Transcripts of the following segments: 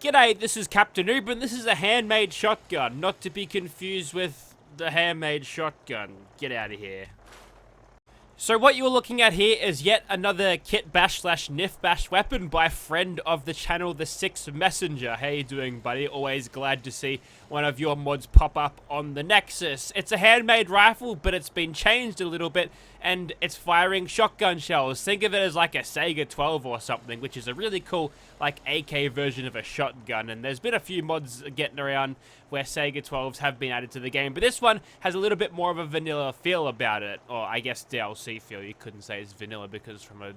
G'day, this is Captainoob, and this is a handmade shotgun, not to be confused with the handmade shotgun. Get out of here. So what you're looking at here is yet another kit bash / nif bash weapon by friend of the channel, the 6 Messenger. How you doing, buddy? Always glad to see one of your mods pop up on the Nexus. It's a handmade rifle, but it's been changed a little bit, and it's firing shotgun shells. Think of it as like a Saiga 12 or something, which is a really cool, like, AK version of a shotgun. And there's been a few mods getting around where Saiga 12s have been added to the game, but this one has a little bit more of a vanilla feel about it, or I guess DLC feel. You couldn't say it's vanilla because from a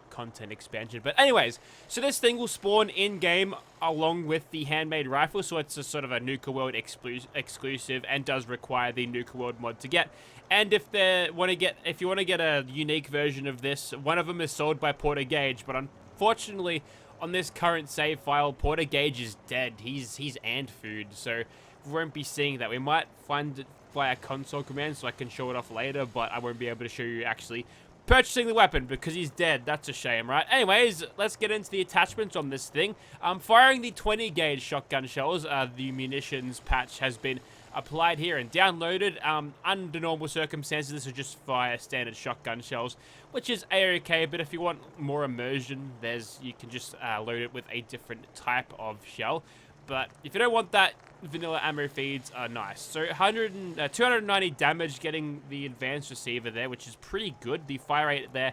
content expansion. But anyways, so this thing will spawn in-game along with the handmade rifle, so it's a sort of a Nuka World exclusive and does require the Nuka World mod to get. And if you want to get a unique version of this, one of them is sold by Porter Gage, but unfortunately on this current save file, Porter Gage is dead. He's ant food, so we won't be seeing that. We might find it via console command so I can show it off later, but I won't be able to show you actually purchasing the weapon because he's dead. That's a shame, right? Anyways, let's get into the attachments on this thing. Firing the 20 gauge shotgun shells. The munitions patch has been applied here and downloaded. Under normal circumstances, this is just fire standard shotgun shells, which is a-okay, but if you want more immersion, you can just load it with a different type of shell. But if you don't want that, vanilla ammo feeds are nice. So 290 damage getting the advanced receiver there, which is pretty good. The fire rate there,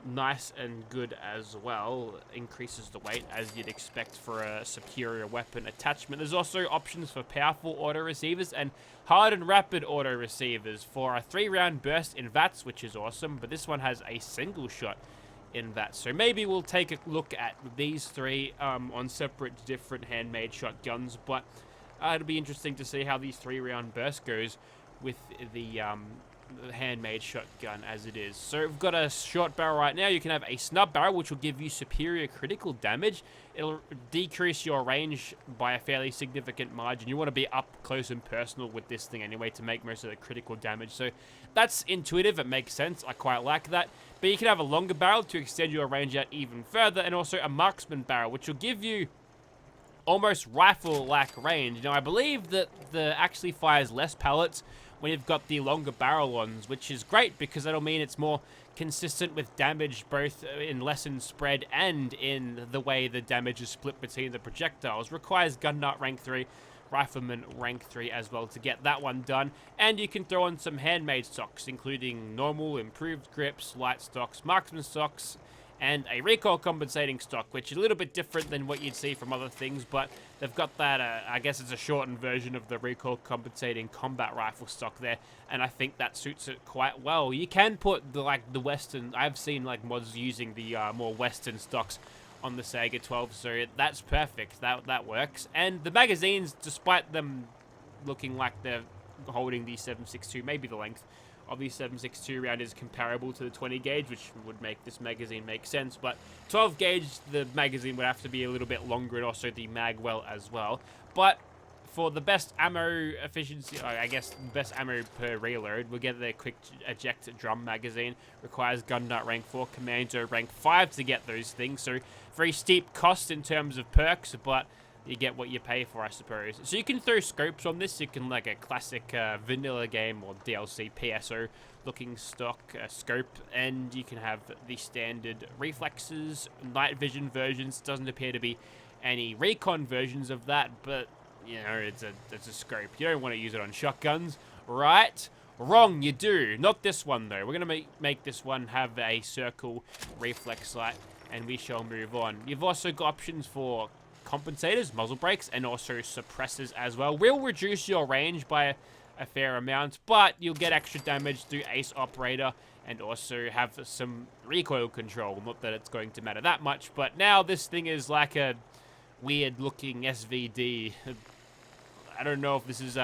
nice and good as well. Increases the weight as you'd expect for a superior weapon attachment. There's also options for powerful auto receivers and hard and rapid auto receivers for a 3-round burst in VATS, which is awesome. But this one has a single shot in that, so maybe we'll take a look at these three on separate different handmade shotguns, but it'll be interesting to see how these 3-round burst goes with the handmade shotgun as it is. So we've got a short barrel right now. You can have a snub barrel, which will give you superior critical damage. It'll decrease your range by a fairly significant margin. You want to be up close and personal with this thing anyway to make most of the critical damage. So that's intuitive. It makes sense. I quite like that. But you can have a longer barrel to extend your range out even further, and also a marksman barrel, which will give you almost rifle-like range. Now, I believe that the actually fires less pellets when you've got the longer barrel ones, which is great because that'll mean it's more consistent with damage, both in lessened spread and in the way the damage is split between the projectiles. Requires gun nut rank 3, rifleman rank 3 as well to get that one done. And you can throw on some handmade stocks, including normal, improved grips, light stocks, marksman stocks, and a recoil compensating stock, which is a little bit different than what you'd see from other things, but they've got that, I guess it's a shortened version of the recoil compensating combat rifle stock there, and I think that suits it quite well. You can put the Western, I've seen like mods using the more Western stocks on the Saiga 12, so that's perfect, that works. And the magazines, despite them looking like they're holding the 7.62, maybe the length of the 7.62 round is comparable to the 20 gauge, which would make this magazine make sense, but 12 gauge, the magazine would have to be a little bit longer, and also the mag well as well. But for the best ammo efficiency, I guess the best ammo per reload, we'll get the quick eject drum magazine. Requires gun nut rank 4, commando rank 5 to get those things, so very steep cost in terms of perks, but you get what you pay for, I suppose. So you can throw scopes on this. You can, like a classic vanilla game or DLC PSO looking stock scope, and you can have the standard reflexes, night vision versions. Doesn't appear to be any recon versions of that, but you know, it's a scope. You don't want to use it on shotguns, right? Wrong, you do. Not this one though. We're gonna make this one have a circle reflex light, and we shall move on. You've also got options for compensators, muzzle brakes, and also suppressors as well. Will reduce your range by a fair amount, but you'll get extra damage through Ace Operator and also have some recoil control. Not that it's going to matter that much, but now this thing is like a weird looking SVD. I don't know if this is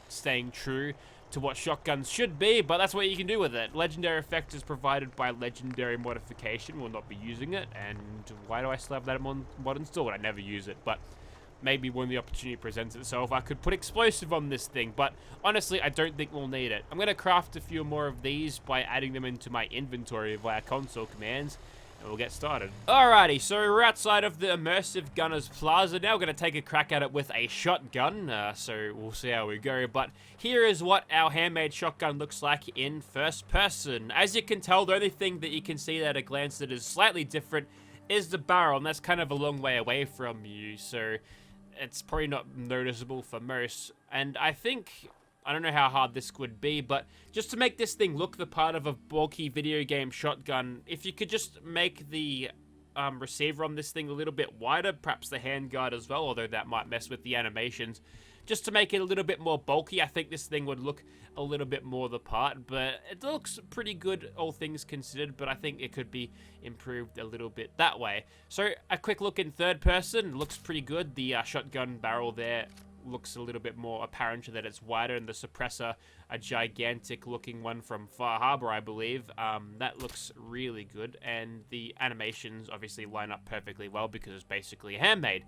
staying true to what shotguns should be, but that's what you can do with it. Legendary effect is provided by Legendary Modification. We'll not be using it, and why do I still have that mod installed? I never use it, but maybe when the opportunity presents itself, I could put explosive on this thing, but honestly, I don't think we'll need it. I'm going to craft a few more of these by adding them into my inventory via console commands, we'll get started. Alrighty, so we're outside of the immersive Gunners Plaza. Now we're going to take a crack at it with a shotgun, so we'll see how we go. But here is what our handmade shotgun looks like in first person. As you can tell, the only thing that you can see at a glance that is slightly different is the barrel, and that's kind of a long way away from you, so it's probably not noticeable for most. And I think, I don't know how hard this would be, but just to make this thing look the part of a bulky video game shotgun, if you could just make the receiver on this thing a little bit wider, perhaps the handguard as well, although that might mess with the animations, just to make it a little bit more bulky, I think this thing would look a little bit more the part. But it looks pretty good, all things considered, but I think it could be improved a little bit that way. So a quick look in third person, looks pretty good. The shotgun barrel there looks a little bit more apparent that it's wider, and the suppressor, a gigantic looking one from Far Harbor, I believe. That looks really good, and the animations obviously line up perfectly well because it's basically handmade.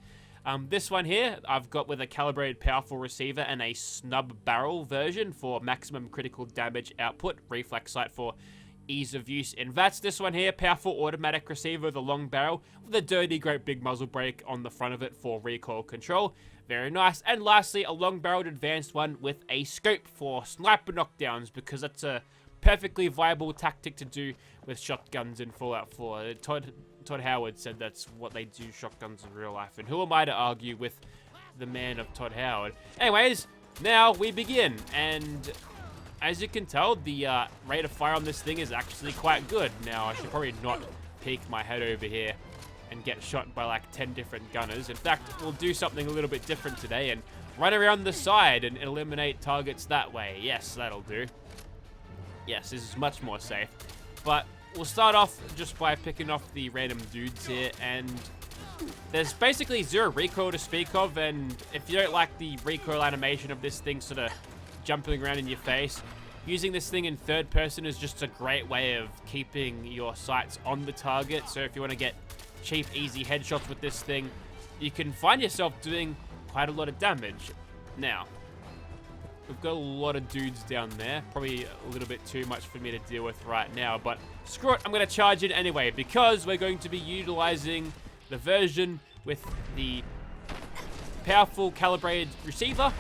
This one here, I've got with a calibrated powerful receiver and a snub barrel version for maximum critical damage output, reflex sight for ease of use in VATS. This one here, powerful automatic receiver with a long barrel with a dirty great big muzzle brake on the front of it for recoil control. Very nice. And lastly, a long-barreled advanced one with a scope for sniper knockdowns, because that's a perfectly viable tactic to do with shotguns in Fallout 4. Todd Howard said that's what they do shotguns in real life, and who am I to argue with the man of Todd Howard? Anyways, now we begin, and as you can tell, the rate of fire on this thing is actually quite good. Now, I should probably not peek my head over here and get shot by like 10 different gunners. In fact, we'll do something a little bit different today and run around the side and eliminate targets that way. Yes, that'll do. Yes, this is much more safe. But we'll start off just by picking off the random dudes here, and there's basically zero recoil to speak of, and if you don't like the recoil animation of this thing sort of jumping around in your face, using this thing in third person is just a great way of keeping your sights on the target. So if you want to get cheap, easy headshots with this thing, you can find yourself doing quite a lot of damage. Now, we've got a lot of dudes down there, probably a little bit too much for me to deal with right now, but screw it, I'm going to charge it anyway, because we're going to be utilizing the version with the powerful calibrated receiver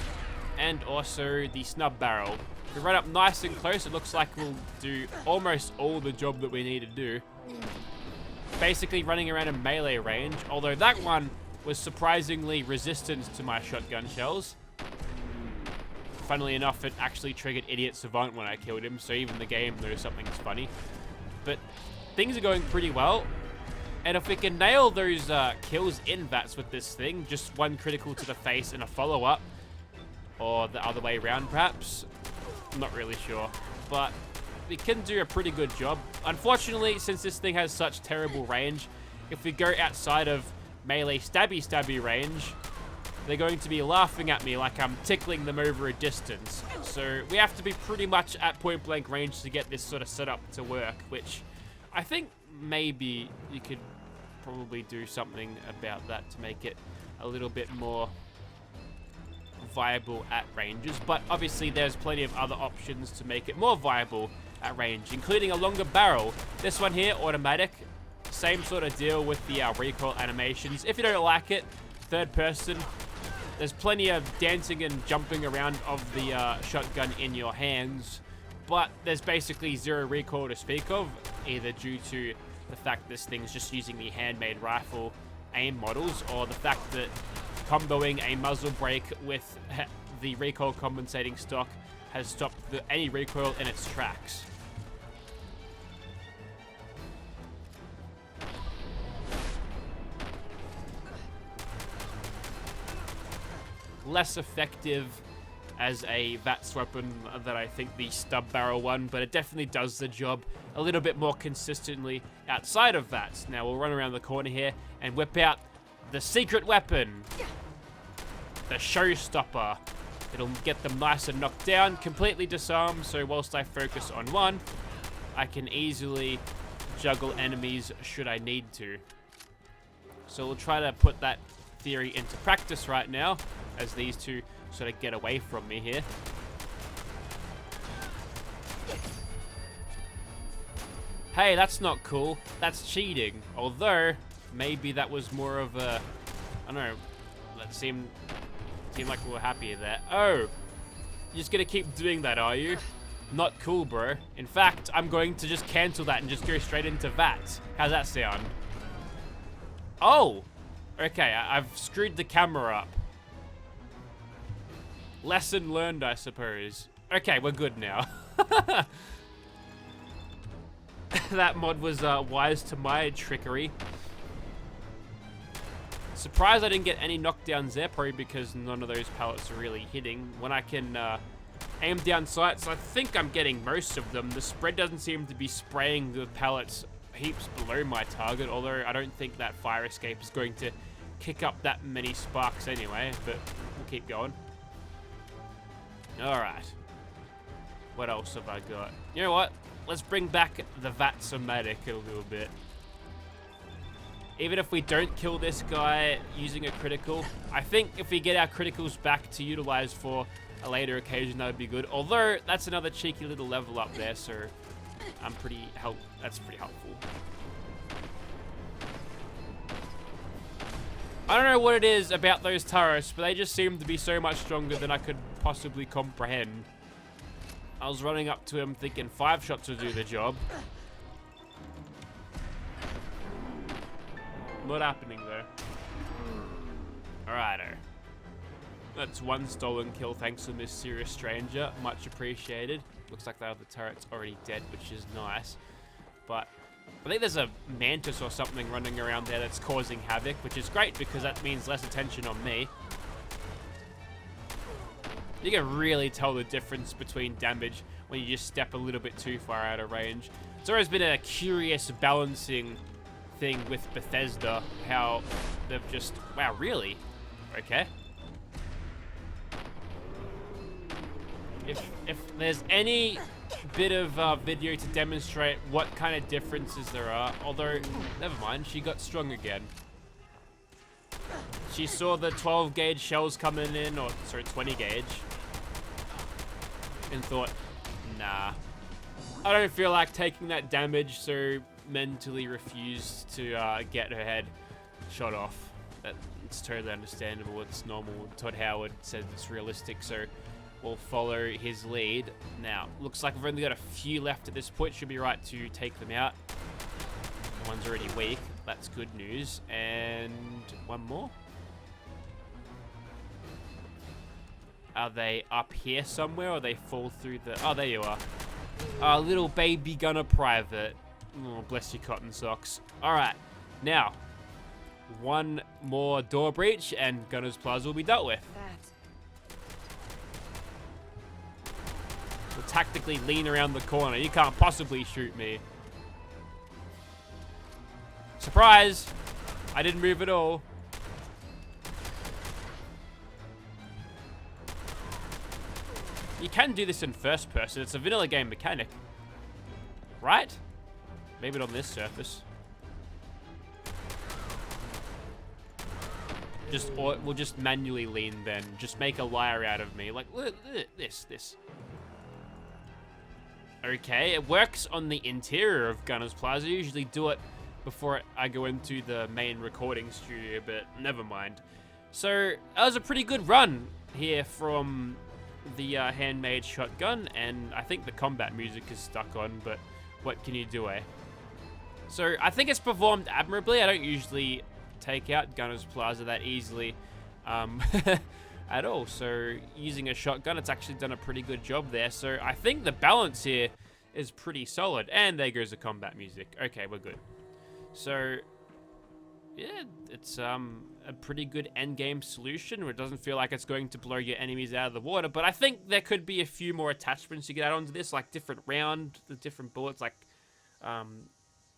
and also the snub barrel. If we run up nice and close, it looks like we'll do almost all the job that we need to do. Basically running around in melee range, although that one was surprisingly resistant to my shotgun shells. Funnily enough, it actually triggered Idiot Savant when I killed him, so even the game knows something's funny. But things are going pretty well, and if we can nail those kills in VATS with this thing, just one critical to the face and a follow-up, or the other way around perhaps, I'm not really sure, but we can do a pretty good job. Unfortunately, since this thing has such terrible range, if we go outside of melee stabby range, they're going to be laughing at me like I'm tickling them over a distance. So we have to be pretty much at point blank range to get this sort of setup to work, which I think maybe you could probably do something about that to make it a little bit more viable at ranges. But obviously there's plenty of other options to make it more viable at range, including a longer barrel. This one here, automatic, same sort of deal with the recoil animations. If you don't like it, third person, there's plenty of dancing and jumping around of the shotgun in your hands, but there's basically zero recoil to speak of, either due to the fact this thing's just using the handmade rifle aim models, or the fact that comboing a muzzle brake with the recoil compensating stock has stopped any recoil in its tracks. Less effective as a VATS weapon than I think the stub barrel one, but it definitely does the job a little bit more consistently outside of VATS. Now we'll run around the corner here and whip out the secret weapon, the showstopper. It'll get them nice and knocked down, completely disarmed, so whilst I focus on one, I can easily juggle enemies should I need to. So we'll try to put that theory into practice right now, as these two sort of get away from me here. Hey, that's not cool. That's cheating. Although, maybe that was more of a... I don't know. That seemed like we were happy there. Oh! You're just gonna keep doing that, are you? Not cool, bro. In fact, I'm going to just cancel that and just go straight into VATS. How's that sound? Oh! Okay, I've screwed the camera up. Lesson learned, I suppose. Okay, we're good now. That mod was wise to my trickery. Surprised I didn't get any knockdowns there, probably because none of those pallets are really hitting. When I can aim down sights, I think I'm getting most of them. The spread doesn't seem to be spraying the pallets heaps below my target, although I don't think that fire escape is going to kick up that many sparks anyway, but we'll keep going. Alright. What else have I got? You know what? Let's bring back the Vatsomatic a little bit. Even if we don't kill this guy using a critical, I think if we get our criticals back to utilize for a later occasion, that would be good. Although, that's another cheeky little level up there, so that's pretty helpful. I don't know what it is about those turrets, but they just seem to be so much stronger than I could possibly comprehend. I was running up to him thinking 5 shots would do the job. Not happening though. Alrighto. That's 1 stolen kill thanks to Mysterious Stranger. Much appreciated. Looks like that other turret's already dead, which is nice. But I think there's a mantis or something running around there that's causing havoc, which is great because that means less attention on me. You can really tell the difference between damage when you just step a little bit too far out of range. It's always been a curious balancing thing with Bethesda, how they've just... Wow, really? Okay. If there's any bit of video to demonstrate what kind of differences there are, although, never mind, she got strong again. She saw the 12 gauge shells coming in, or sorry, 20 gauge, and thought, nah, I don't feel like taking that damage, so mentally refused to get her head shot off. It's totally understandable, it's normal. Todd Howard said it's realistic, so we'll follow his lead. Now, looks like we've only got a few left at this point. Should be right to take them out. One's already weak. That's good news. And one more. Are they up here somewhere, or they fall through the... Oh, there you are. Little baby gunner private. Oh, bless your cotton socks. Alright, now, one more door breach, and Gunners Plaza will be dealt with. We'll tactically lean around the corner. You can't possibly shoot me. Surprise! I didn't move at all. You can do this in first person. It's a vanilla game mechanic. Right? Maybe not on this surface. We'll just manually lean then. Just make a liar out of me. Like, look, this. Okay, it works on the interior of Gunners Plaza. I usually do it before I go into the main recording studio, but never mind. So, that was a pretty good run here from the handmade shotgun, and I think the combat music is stuck on, but what can you do, eh? So, I think it's performed admirably. I don't usually take out Gunners Plaza that easily at all. So, using a shotgun, it's actually done a pretty good job there. So, I think the balance here is pretty solid. And there goes the combat music. Okay, we're good. So, yeah, it's a pretty good endgame solution where it doesn't feel like it's going to blow your enemies out of the water. But I think there could be a few more attachments you could add onto this, like different different bullets, like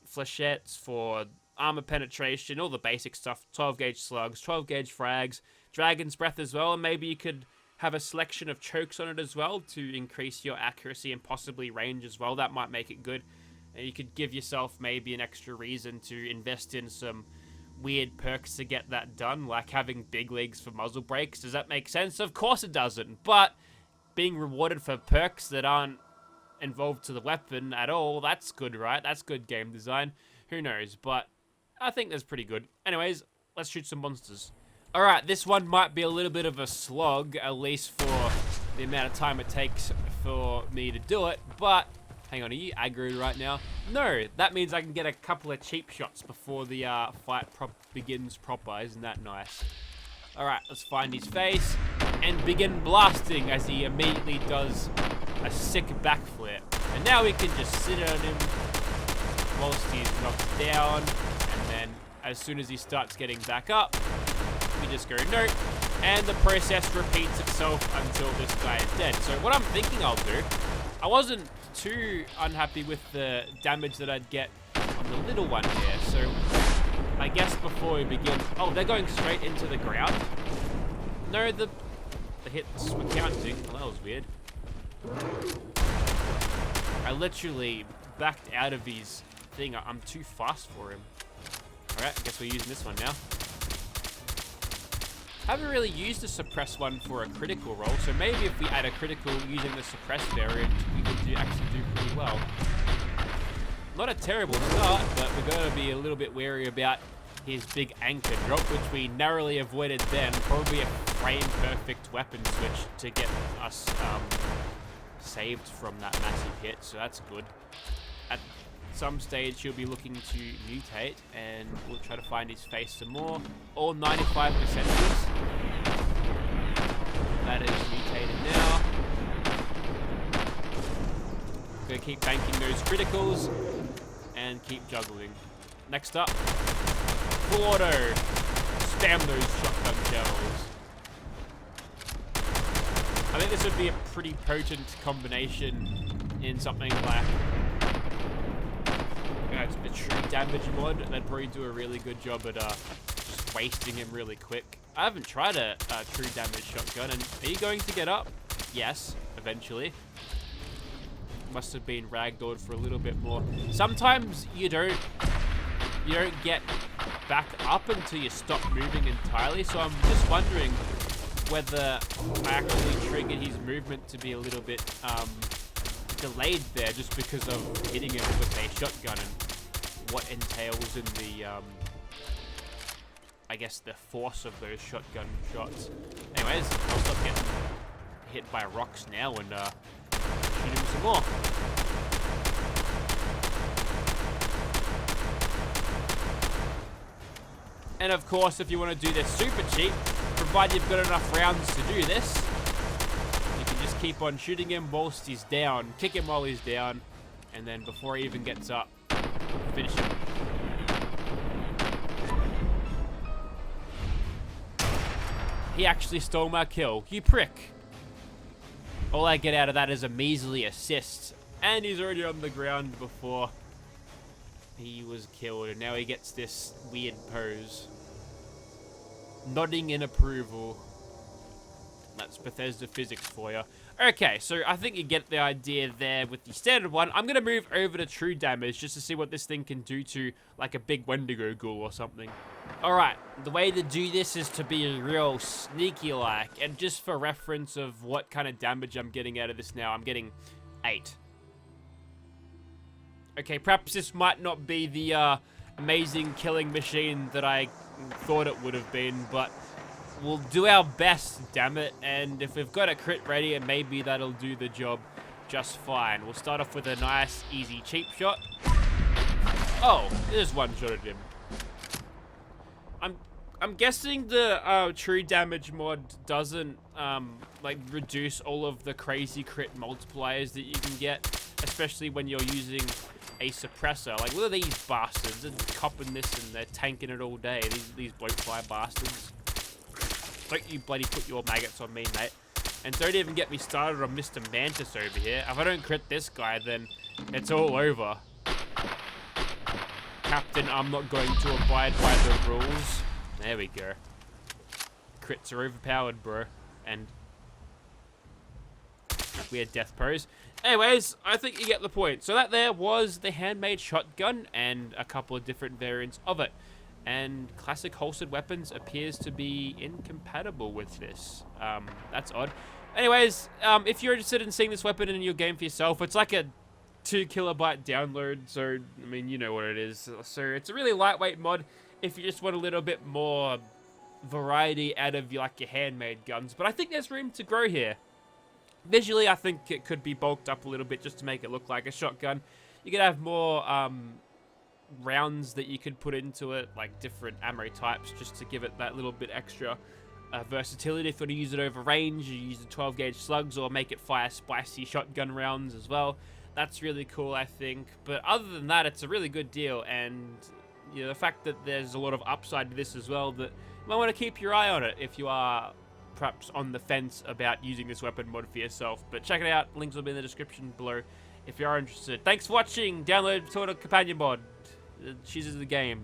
flechettes for armor penetration, all the basic stuff, 12 gauge slugs, 12 gauge frags, dragon's breath as well, and maybe you could have a selection of chokes on it as well to increase your accuracy and possibly range as well. That might make it good. And you could give yourself maybe an extra reason to invest in some weird perks to get that done, like having big legs for muzzle brakes. Does that make sense? Of course it doesn't, but being rewarded for perks that aren't involved to the weapon at all. That's good, right? That's good game design. Who knows? But I think that's pretty good. Anyways, let's shoot some monsters. Alright, this one might be a little bit of a slog, at least for the amount of time it takes for me to do it, but hang on, are you aggroed right now? No, that means I can get a couple of cheap shots before the fight begins proper. Isn't that nice? Alright, let's find his face and begin blasting as he immediately does a sick backflip. And now we can just sit on him whilst he's knocked down, and then as soon as he starts getting back up, we just go nope, and the process repeats itself until this guy is dead. So what I'm thinking I'll do, I wasn't too unhappy with the damage that I'd get on the little one here, so I guess before we begin, oh, they're going straight into the ground? No, the hits were counting. Well, that was weird. I literally backed out of his thing. I'm too fast for him. Alright, I guess we're using this one now. Haven't really used the suppress one for a critical roll, so maybe if we add a critical using the suppress variant, we could actually do pretty well. Not a terrible start, but we're going to be a little bit wary about his big anchor drop, which we narrowly avoided then. Probably a frame-perfect weapon switch to get us saved from that massive hit, so that's good. At some stage, he'll be looking to mutate, and we'll try to find his face some more. All 95%. That is mutated now. Gonna keep banking those criticals and keep juggling. Next up, full auto. Spam those shotgun shells. I think this would be a pretty potent combination in something like the true damage mod. They'd probably do a really good job at just wasting him really quick. I haven't tried a true damage shotgun, and are you going to get up? Yes, eventually. Must have been ragdolled for a little bit more. Sometimes you don't get back up until you stop moving entirely, so I'm just wondering whether I actually triggered his movement to be a little bit delayed there just because of hitting him with a shotgun and what entails in the I guess the force of those shotgun shots. Anyways, I'll stop getting hit by rocks now and shoot him some more. And of course, if you want to do this super cheap, provided you've got enough rounds to do this, you can just keep on shooting him whilst he's down, kick him while he's down, and then before he even gets up, finish him. He actually stole my kill. You prick. All I get out of that is a measly assist. And he's already on the ground before he was killed. And now he gets this weird pose. Nodding in approval. That's Bethesda physics for you. Okay, so I think you get the idea there with the standard one. I'm going to move over to true damage just to see what this thing can do to like a big Wendigo ghoul or something. Alright, the way to do this is to be real sneaky-like. And just for reference of what kind of damage I'm getting out of this now, I'm getting 8. Okay, perhaps this might not be the amazing killing machine that I thought it would have been, but we'll do our best, damn it. And if we've got a crit ready, and maybe that'll do the job just fine. We'll start off with a nice, easy, cheap shot. Oh, there's one shot at him. I'm guessing the true damage mod doesn't like reduce all of the crazy crit multipliers that you can get, especially when you're using a suppressor. Like, look at these bastards. They're copping this and they're tanking it all day. These blowfly bastards. Don't you bloody put your maggots on me, mate. And don't even get me started on Mr. Mantis over here. If I don't crit this guy, then it's all over. Captain, I'm not going to abide by the rules. There we go. Crits are overpowered, bro. And weird death pose. Anyways, I think you get the point. So that there was the handmade shotgun and a couple of different variants of it. and classic holstered weapons appears to be incompatible with this. That's odd. Anyways, if you're interested in seeing this weapon in your game for yourself, it's like a 2 kilobyte download, so I mean, you know what it is. So it's a really lightweight mod if you just want a little bit more variety out of your handmade guns, but I think there's room to grow here. Visually, I think it could be bulked up a little bit just to make it look like a shotgun. You could have more rounds that you could put into it, like different ammo types, just to give it that little bit extra versatility. If you want to use it over range, you use the 12 gauge slugs or make it fire spicy shotgun rounds as well. That's really cool, I think. But other than that, it's a really good deal, and you know, the fact that there's a lot of upside to this as well, that you might want to keep your eye on it if you are perhaps on the fence about using this weapon mod for yourself. But check it out, links will be in the description below if you are interested. Thanks for watching. Download Matilda Companion mod. She's in the game.